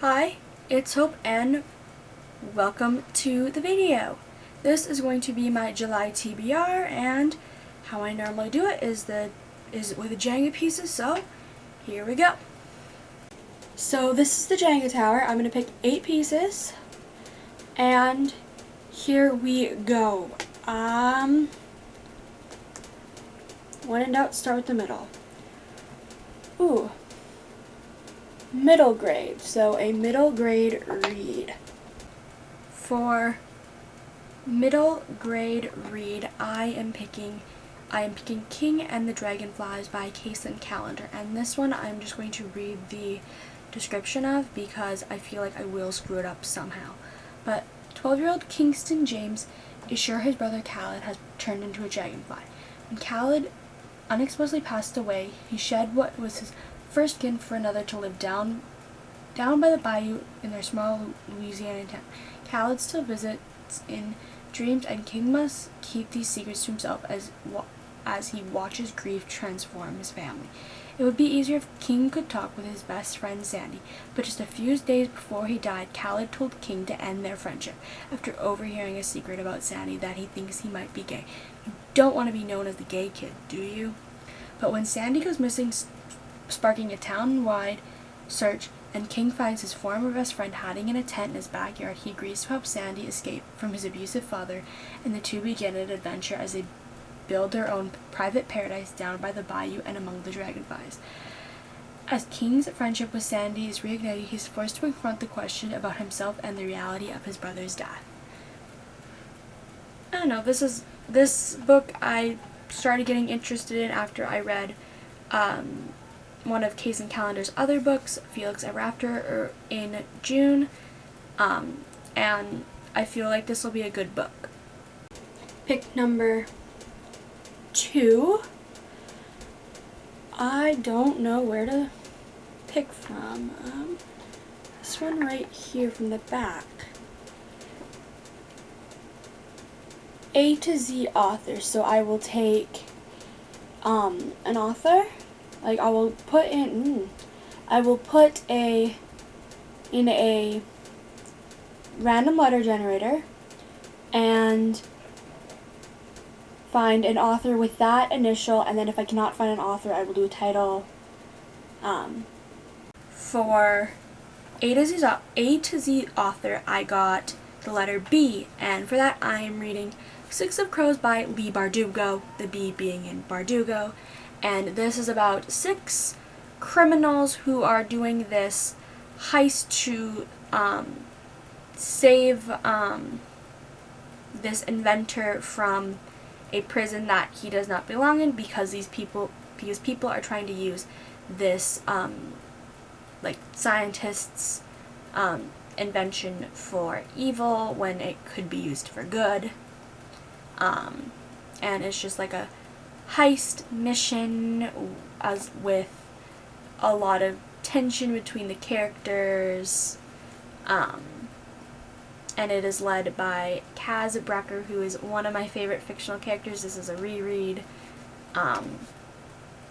Hi, it's Hope and welcome to the video. This is going to be my July TBR, and how I normally do it is with the Jenga pieces, so here we go. So this is the Jenga tower. I'm going to pick 8 pieces, and here we go. When in doubt, start with the middle. Ooh. Middle grade, so a middle grade read. For middle grade read, I am picking King and the Dragonflies by Kacen Callender, and this one I'm just going to read the description of because I feel like I will screw it up somehow. But 12-year-old Kingston James is sure his brother Khaled has turned into a dragonfly. When Khaled unexpectedly passed away, he shed what was his first kin for another to live down by the bayou in their small Louisiana town. Khaled still visits in dreams, and King must keep these secrets to himself as he watches grief transform his family. It would be easier if King could talk with his best friend Sandy, but just a few days before he died, Khaled told King to end their friendship after overhearing a secret about Sandy that he thinks he might be gay. You don't want to be known as the gay kid, do you? But when Sandy goes missing, sparking a town-wide search, and King finds his former best friend hiding in a tent in his backyard, he agrees to help Sandy escape from his abusive father, and the two begin an adventure as they build their own private paradise down by the bayou and among the dragonflies. As King's friendship with Sandy is reignited, he's forced to confront the question about himself and the reality of his brother's death. I don't know, this book I started getting interested in after I read one of Kacen Callender's other books, Felix Ever After, in June, and I feel like this will be a good book. Pick number 2. I don't know where to pick from. This one right here from the back. A to Z author, so I will take an author. Like I will put in a random letter generator and find an author with that initial, and then if I cannot find an author, I will do a title. For A to Z author, I got the letter B, and for that I am reading Six of Crows by Leigh Bardugo, the B being in Bardugo. And this is about 6 criminals who are doing this heist to save this inventor from a prison that he does not belong in, because people are trying to use this like scientists' invention for evil when it could be used for good. And it's just like a heist mission as with a lot of tension between the characters, and it is led by Kaz Brekker, who is one of my favorite fictional characters. This is a reread.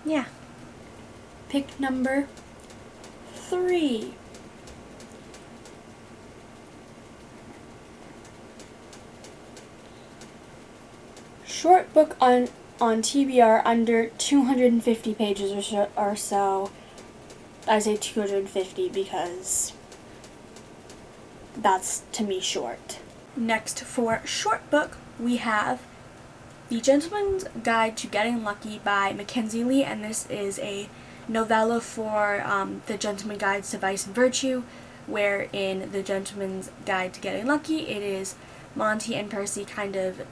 Yeah. Pick number 3. Short book on TBR under 250 pages or so. I say 250 because that's, to me, short. Next, for short book, we have The Gentleman's Guide to Getting Lucky by Mackenzie Lee, and this is a novella for The Gentleman's Guide to Vice and Virtue, where in The Gentleman's Guide to Getting Lucky, it is Monty and Percy kind of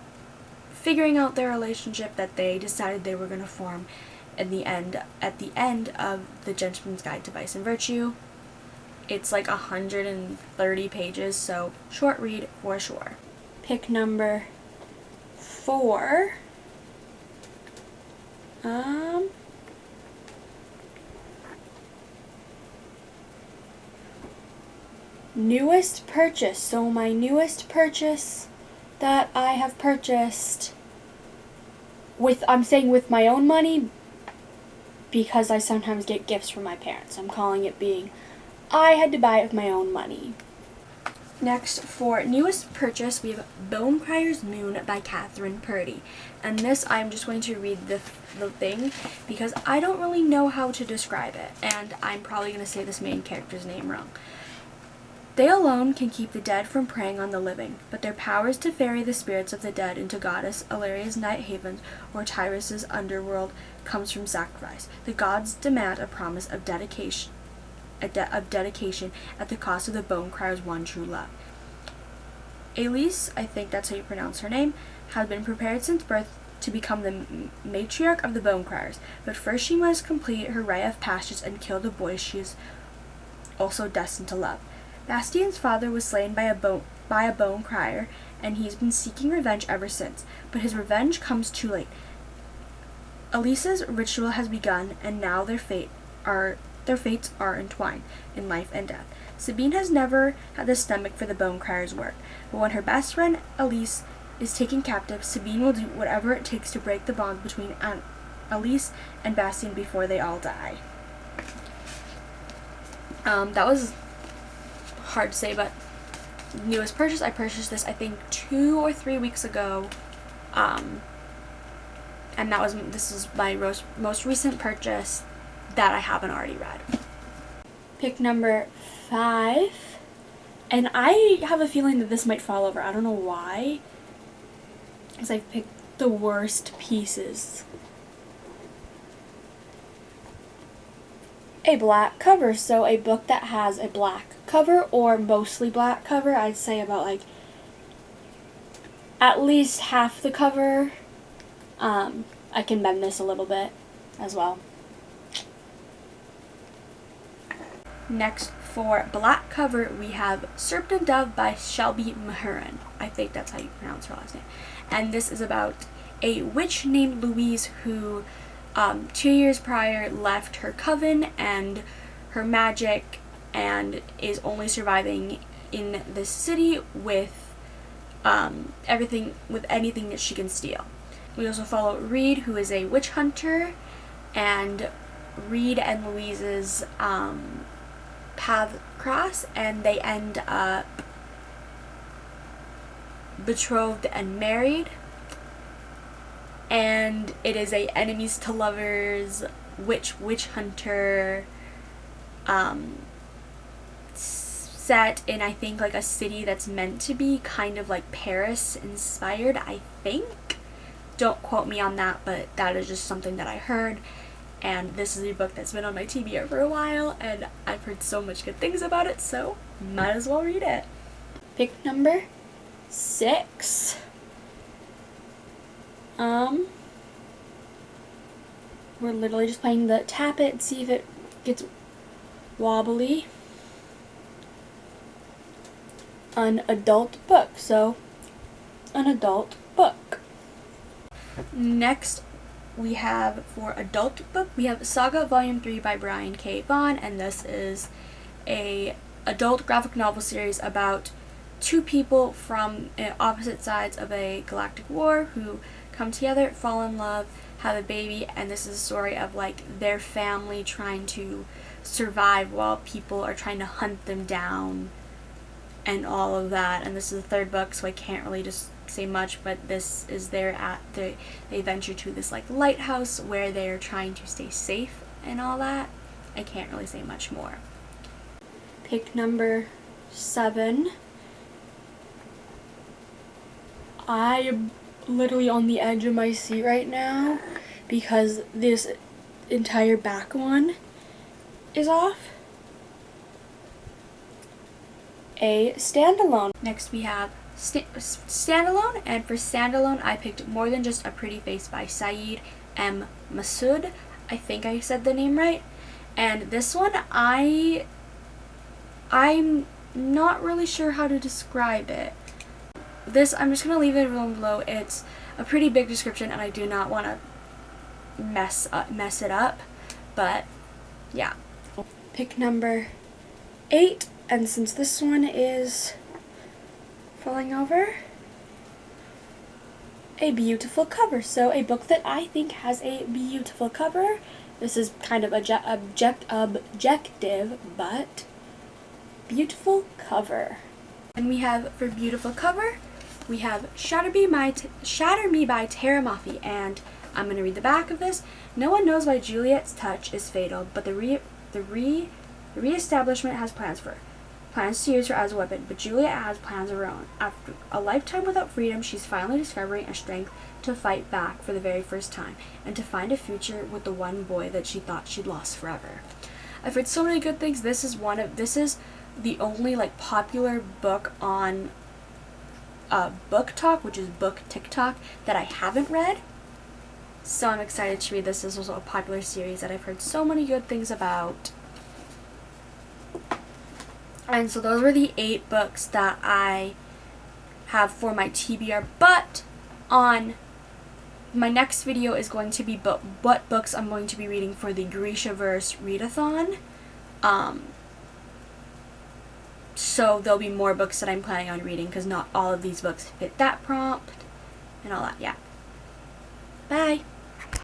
figuring out their relationship that they decided they were going to form at the end of The Gentleman's Guide to Vice and Virtue. It's like 130 pages, so short read for sure. Pick number 4. Newest purchase. So my newest purchase that I have purchased I'm saying with my own money because I sometimes get gifts from my parents. I'm calling it being I had to buy it with my own money. Next, for newest purchase, we have Bonecryer's Moon by Catherine Purdy. And this, I'm just going to read the thing because I don't really know how to describe it. And I'm probably going to say this main character's name wrong. They alone can keep the dead from preying on the living, but their power is to ferry the spirits of the dead into Goddess Illyria's night havens or Tyrus's underworld comes from sacrifice. The gods demand a promise of dedication at the cost of the Bonecryer's one true love. Elise, I think that's how you pronounce her name, has been prepared since birth to become the matriarch of the Bonecryers, but first she must complete her rite of passage and kill the boy she is also destined to love. Bastian's father was slain by a Bonecryer, and he's been seeking revenge ever since, but his revenge comes too late. Elise's ritual has begun, and now their fates are entwined in life and death. Sabine has never had the stomach for the Bonecryer's work, but when her best friend Elise is taken captive, Sabine will do whatever it takes to break the bond between Elise and Bastien before they all die. That was hard to say, but newest purchase, I purchased this I think 2 or 3 weeks ago, and this is my most recent purchase that I haven't already read. Pick number 5, and I have a feeling that this might fall over. I don't know why, because I've picked the worst pieces. A black cover, so a book that has a black cover or mostly black cover. I'd say about like at least half the cover. I can bend this a little bit as well. Next, for black cover, we have Serpent Dove by Shelby Mahurin. I think that's how you pronounce her last name. And this is about a witch named Louise who 2 years prior left her coven and her magic and is only surviving in this city with anything that she can steal. We also follow Reed, who is a witch hunter, and Reed and Louise's paths cross, and they end up betrothed and married. And it is a enemies to lovers witch hunter set in, I think, like a city that's meant to be kind of like Paris inspired, I think. Don't quote me on that, but that is just something that I heard. And this is a book that's been on my TBR for a while, and I've heard so much good things about it, so might as well read it. Pick number 6. We're literally just playing the tap it, see if it gets wobbly. An adult book, so an adult book. Next, we have for adult book, we have Saga Volume 3 by Brian K. Vaughan, and this is a adult graphic novel series about 2 people from opposite sides of a galactic war who come together, fall in love, have a baby, and this is a story of like their family trying to survive while people are trying to hunt them down and all of that. And this is the 3rd book, so I can't really just say much, but this is they venture to this like lighthouse where they're trying to stay safe and all that. I can't really say much more. Pick number 7. I am literally on the edge of my seat right now because this entire back one is off. A standalone. Next we have standalone, and for standalone I picked More Than Just a Pretty Face by Saeed M. Masood. I think I said the name right. And this one I'm not really sure how to describe it. This, I'm just going to leave it below. It's a pretty big description and I do not want to mess it up, but yeah. Pick number 8, and since this one is falling over, a beautiful cover. So a book that I think has a beautiful cover. This is kind of objective, but beautiful cover. And we have, for beautiful cover, we have Shatter Me by Tara Mafi, and I'm going to read the back of this. No one knows why Juliet's touch is fatal, but the re-establishment has plans to use her as a weapon, but Juliet has plans of her own. After a lifetime without freedom, she's finally discovering a strength to fight back for the very first time, and to find a future with the one boy that she thought she'd lost forever. I've heard so many good things. This is the only like popular book on Book Talk, which is Book TikTok, that I haven't read. So I'm excited to read this. This is also a popular series that I've heard so many good things about. And so those were the 8 books that I have for my TBR. But on my next video is going to be what books I'm going to be reading for the Grishaverse Readathon. So there'll be more books that I'm planning on reading, because not all of these books fit that prompt and all that. Yeah. Bye.